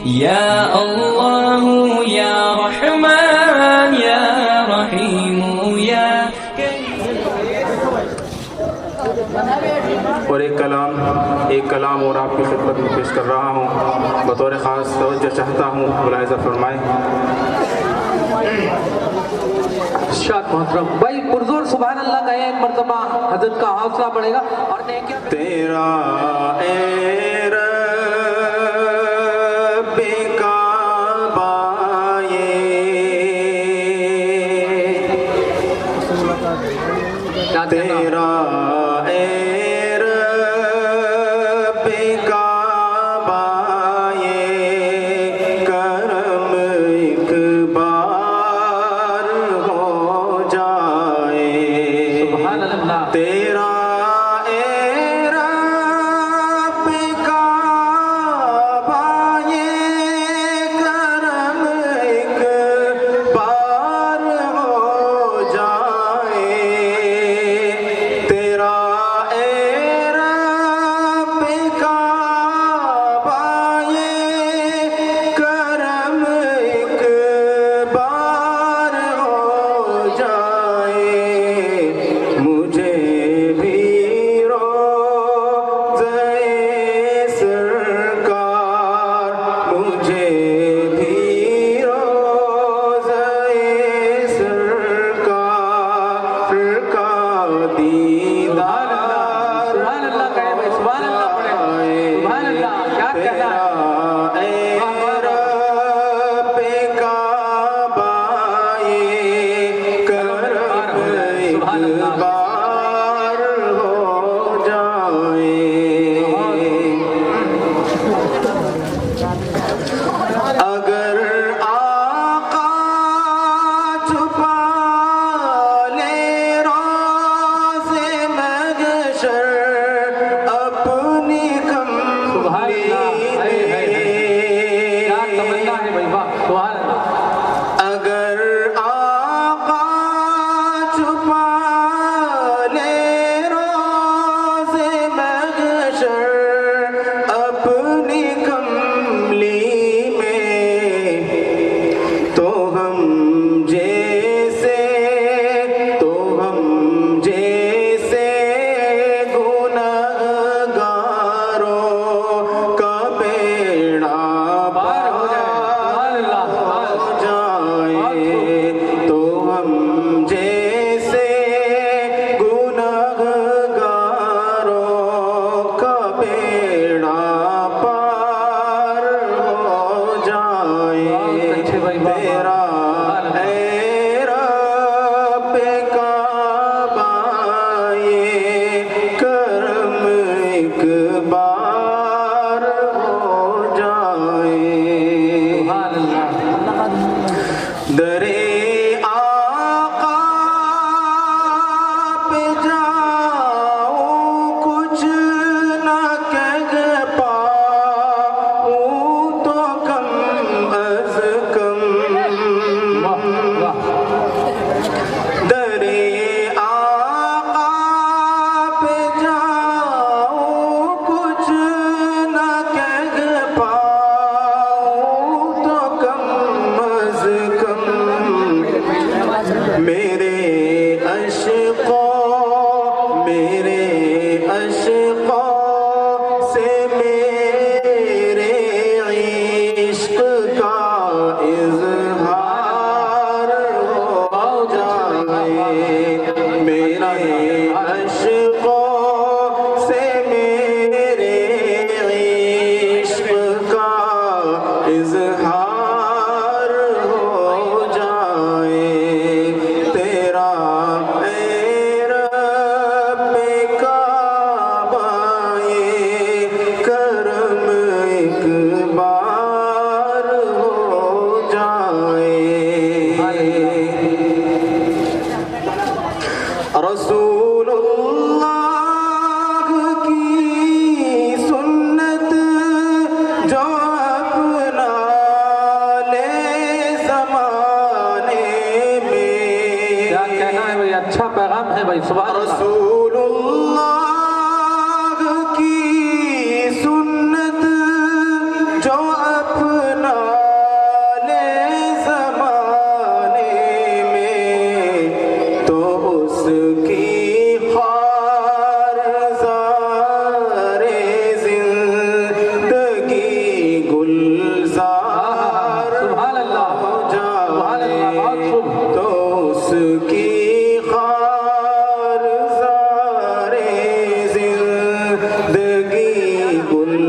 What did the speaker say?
یا اللہ یا رحمان یا رحیم یا اور ایک کلام اور آپ کی خدمت میں پیش کر رہا ہوں، بطور خاص توجہ چاہتا ہوں، ملاحظہ فرمائیں۔ ارشاد محترم بھائی پرزور سبحان اللہ کا ایک مرتبہ حضرت کا حوصلہ بڑھے گا اور تیرا اے رب کعبہ تیرا اے رب کعبہ کرم ایک بار ہو جائے، سبحان اللہ تیرا رسول اللہ کی سنت جو اپنا كل